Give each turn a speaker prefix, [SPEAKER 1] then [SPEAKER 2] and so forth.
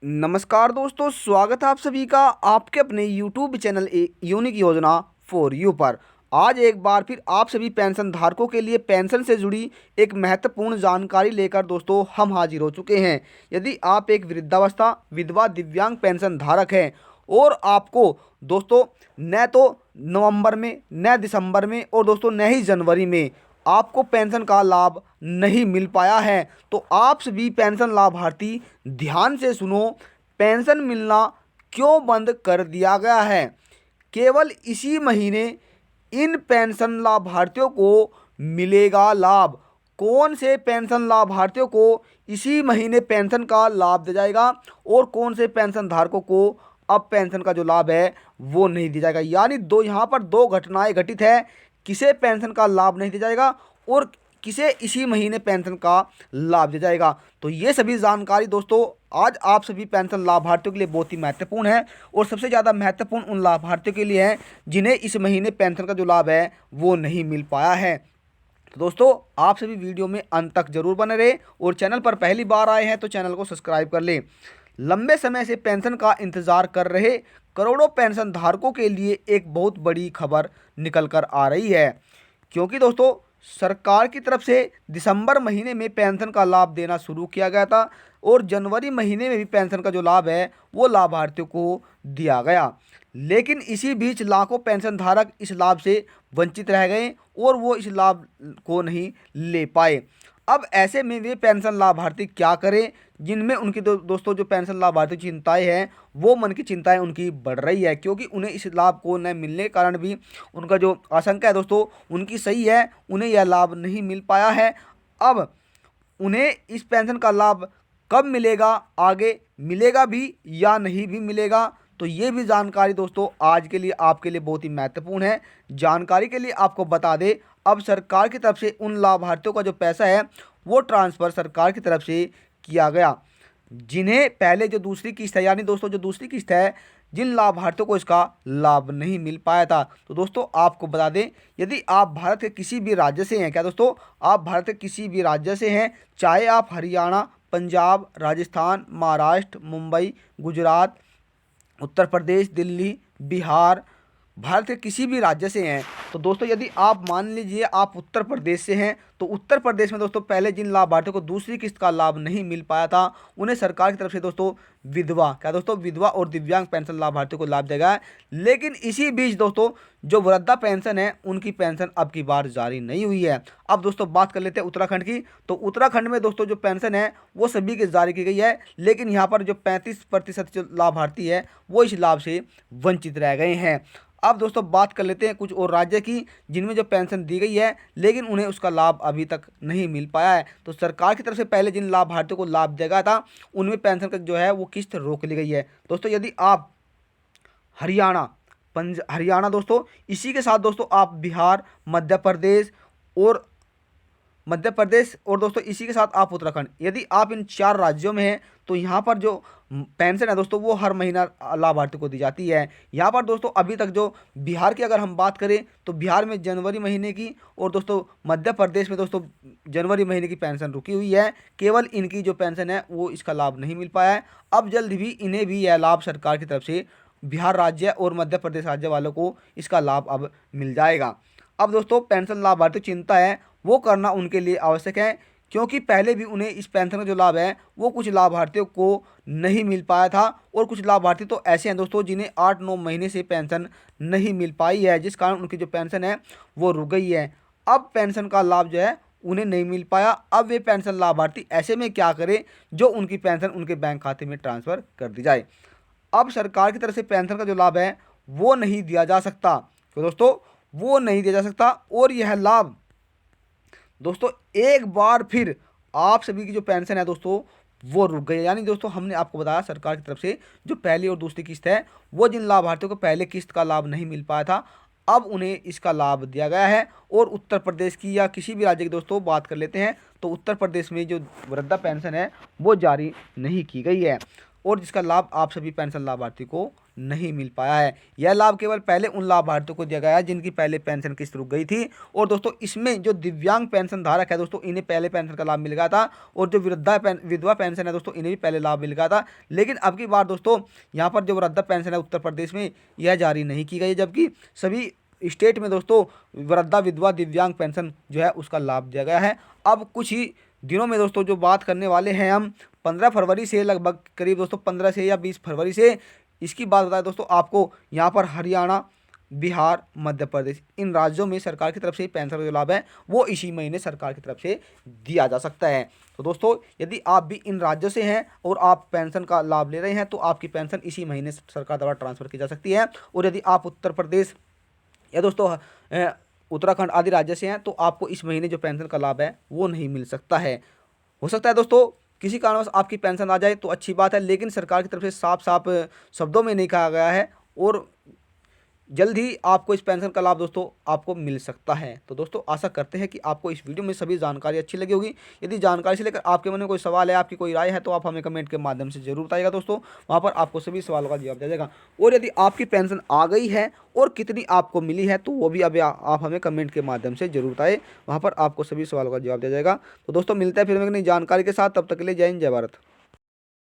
[SPEAKER 1] नमस्कार दोस्तों, स्वागत है आप सभी का आपके अपने YouTube चैनल यूनिक योजना फॉर यू पर। आज एक बार फिर आप सभी पेंशन धारकों के लिए पेंशन से जुड़ी एक महत्वपूर्ण जानकारी लेकर दोस्तों हम हाजिर हो चुके हैं। यदि आप एक वृद्धावस्था, विधवा, दिव्यांग पेंशन धारक हैं और आपको दोस्तों न तो नवंबर में, न दिसंबर में और दोस्तों न ही जनवरी में आपको पेंशन का लाभ नहीं मिल पाया है, तो आप सभी पेंशन लाभार्थी ध्यान से सुनो। पेंशन मिलना क्यों बंद कर दिया गया है? केवल इसी महीने इन पेंशन लाभार्थियों को मिलेगा लाभ। कौन से पेंशन लाभार्थियों को इसी महीने पेंशन का लाभ दिया जाएगा और कौन से पेंशन धारकों को अब पेंशन का जो लाभ है वो नहीं दिया जाएगा? यानी यहाँ पर दो घटनाएं घटित है। किसे पेंशन का लाभ नहीं दिया जाएगा और किसे इसी महीने पेंशन का लाभ दिया जाएगा। तो ये सभी जानकारी दोस्तों आज आप सभी पेंशन लाभार्थियों के लिए बहुत ही महत्वपूर्ण है और सबसे ज़्यादा महत्वपूर्ण उन लाभार्थियों के लिए है जिन्हें इस महीने पेंशन का जो लाभ है वो नहीं मिल पाया है। तो दोस्तों आप सभी वीडियो में अंत तक जरूर बने रहे और चैनल पर पहली बार आए हैं तो चैनल को सब्सक्राइब कर लें। लंबे समय से पेंशन का इंतजार कर रहे करोड़ों पेंशन धारकों के लिए एक बहुत बड़ी खबर निकल कर आ रही है, क्योंकि दोस्तों सरकार की तरफ से दिसंबर महीने में पेंशन का लाभ देना शुरू किया गया था और जनवरी महीने में भी पेंशन का जो लाभ है वो लाभार्थियों को दिया गया। लेकिन इसी बीच लाखों पेंशन धारक इस लाभ से वंचित रह गए और वो इस लाभ को नहीं ले पाए। अब ऐसे में वे पेंशन लाभार्थी क्या करें, जिनमें उनकी दोस्तों जो पेंशन लाभार्थी चिंताएं हैं वो मन की चिंताएं उनकी बढ़ रही है, क्योंकि उन्हें इस लाभ को न मिलने के कारण भी उनका जो आशंका है दोस्तों उनकी सही है, उन्हें यह लाभ नहीं मिल पाया है। अब उन्हें इस पेंशन का लाभ कब मिलेगा, आगे मिलेगा भी या नहीं भी मिलेगा, तो ये भी जानकारी दोस्तों आज के लिए आपके लिए बहुत ही महत्वपूर्ण है। जानकारी के लिए आपको बता दें, अब सरकार की तरफ से उन लाभार्थियों का जो पैसा है वो ट्रांसफ़र सरकार की तरफ से किया गया, जिन्हें पहले जो दूसरी किस्त है, यानी दोस्तों जो दूसरी किस्त है, जिन लाभार्थियों को इसका लाभ नहीं मिल पाया था। तो दोस्तों आपको बता दें, यदि आप भारत के किसी भी राज्य से हैं, क्या दोस्तों आप भारत के किसी भी राज्य से हैं, चाहे आप हरियाणा, पंजाब, राजस्थान, महाराष्ट्र, मुंबई, गुजरात, उत्तर प्रदेश, दिल्ली, बिहार, भारत के किसी भी राज्य से हैं, तो दोस्तों यदि आप मान लीजिए आप उत्तर प्रदेश से हैं, तो उत्तर प्रदेश में दोस्तों पहले जिन लाभार्थियों को दूसरी किस्त का लाभ नहीं मिल पाया था उन्हें सरकार की तरफ से दोस्तों विधवा, क्या दोस्तों विधवा और दिव्यांग पेंशन लाभार्थियों को लाभ देगा। लेकिन इसी बीच दोस्तों जो वृद्धा पेंशन है उनकी पेंशन अब की बार जारी नहीं हुई है। अब दोस्तों बात कर लेते हैं उत्तराखंड की। तो उत्तराखंड में दोस्तों जो पेंशन है वो सभी की जारी की गई है, लेकिन यहाँ पर जो 35% जो लाभार्थी है वो इस लाभ से वंचित रह गए हैं। अब दोस्तों बात कर लेते हैं कुछ और राज्य की जिनमें जो पेंशन दी गई है लेकिन उन्हें उसका लाभ अभी तक नहीं मिल पाया है। तो सरकार की तरफ से पहले जिन लाभार्थियों को लाभ दिया गया था उनमें पेंशन का जो है वो किस्त रोक ली गई है। दोस्तों यदि आप हरियाणा, हरियाणा दोस्तों, इसी के साथ दोस्तों आप बिहार, मध्य प्रदेश और दोस्तों इसी के साथ आप उत्तराखंड, यदि आप इन 4 राज्यों में हैं तो यहाँ पर जो पेंशन है दोस्तों वो हर महीना लाभार्थी को दी जाती है। यहाँ पर दोस्तों अभी तक जो बिहार की अगर हम बात करें तो बिहार में जनवरी महीने की और दोस्तों मध्य प्रदेश में दोस्तों जनवरी महीने की पेंशन रुकी हुई है। केवल इनकी जो पेंशन है वो इसका लाभ नहीं मिल पाया है। अब जल्द भी इन्हें भी यह लाभ सरकार की तरफ से बिहार राज्य और मध्य प्रदेश राज्य वालों को इसका लाभ अब मिल जाएगा। अब दोस्तों पेंशन लाभार्थी चिंता है वो करना उनके लिए आवश्यक है, क्योंकि पहले भी उन्हें इस पेंशन का जो लाभ है वो कुछ लाभार्थियों को नहीं मिल पाया था और कुछ लाभार्थी तो ऐसे हैं दोस्तों जिन्हें 8-9 महीने से पेंशन नहीं मिल पाई है, जिस कारण उनकी जो पेंशन है वो रुक गई है। अब पेंशन का लाभ जो है उन्हें नहीं मिल पाया। अब वे पेंशन लाभार्थी ऐसे में क्या करें जो उनकी पेंशन उनके बैंक खाते में ट्रांसफ़र कर दी जाए। अब सरकार की तरफ से पेंशन का जो लाभ है वो नहीं दिया जा सकता, तो दोस्तों वो नहीं दिया जा सकता और यह लाभ दोस्तों एक बार फिर आप सभी की जो पेंशन है दोस्तों वो रुक गई है। यानी दोस्तों हमने आपको बताया सरकार की तरफ से जो पहली और दूसरी किस्त है वो जिन लाभार्थियों को पहले किस्त का लाभ नहीं मिल पाया था अब उन्हें इसका लाभ दिया गया है। और उत्तर प्रदेश की या किसी भी राज्य की दोस्तों बात कर लेते हैं तो उत्तर प्रदेश में जो वृद्धा पेंशन है वो जारी नहीं की गई है और जिसका लाभ आप सभी पेंशन लाभार्थी को नहीं मिल पाया है। यह लाभ केवल पहले उन लाभार्थियों को दिया गया है जिनकी पहले पेंशन किस्त रुक गई थी। और दोस्तों इसमें जो दिव्यांग पेंशन धारक है दोस्तों, इन्हें पहले पेंशन का लाभ मिल गया था, और जो विधवा पेंशन है दोस्तों, इन्हें भी पहले लाभ मिल गया था। लेकिन अब की बार दोस्तों यहाँ पर जो वृद्धा पेंशन है उत्तर प्रदेश में यह जारी नहीं की गई, जबकि सभी स्टेट में दोस्तों वृद्धा विधवा दिव्यांग पेंशन जो है उसका लाभ दिया गया है। अब कुछ ही दिनों में दोस्तों जो बात करने वाले हैं हम 15 फरवरी से, लगभग करीब दोस्तों 15 से या 20 फरवरी से इसकी बात बताएं दोस्तों आपको, यहाँ पर हरियाणा, बिहार, मध्य प्रदेश, इन राज्यों में सरकार की तरफ से पेंशन का जो लाभ है वो इसी महीने सरकार की तरफ से दिया जा सकता है। तो दोस्तों यदि आप भी इन राज्यों से हैं और आप पेंशन का लाभ ले रहे हैं तो आपकी पेंशन इसी महीने सरकार द्वारा ट्रांसफ़र की जा सकती है। और यदि आप उत्तर प्रदेश या दोस्तों उत्तराखंड आदि राज्य से हैं तो आपको इस महीने जो पेंशन का लाभ है वो नहीं मिल सकता है। हो सकता है दोस्तों किसी कारणवश आपकी पेंशन आ जाए तो अच्छी बात है, लेकिन सरकार की तरफ से साफ साफ शब्दों में नहीं कहा गया है, और जल्द ही आपको इस पेंशन का लाभ दोस्तों आपको मिल सकता है। तो दोस्तों आशा करते हैं कि आपको इस वीडियो में सभी जानकारी अच्छी लगी होगी। यदि जानकारी से लेकर आपके मन में कोई सवाल है, आपकी कोई राय है, तो आप हमें कमेंट के माध्यम से जरूर बताइएगा दोस्तों, वहाँ पर आपको सभी सवालों का जवाब दिया जाएगा। और यदि आपकी पेंशन आ गई है और कितनी आपको मिली है तो वो भी अभी आप हमें कमेंट के माध्यम से जरूर बताएं, वहाँ पर आपको सभी सवालों का जवाब दिया जाएगा। तो दोस्तों मिलता है फिर एक नई जानकारी के साथ, तब तक के लिए जय हिंद, जय भारत।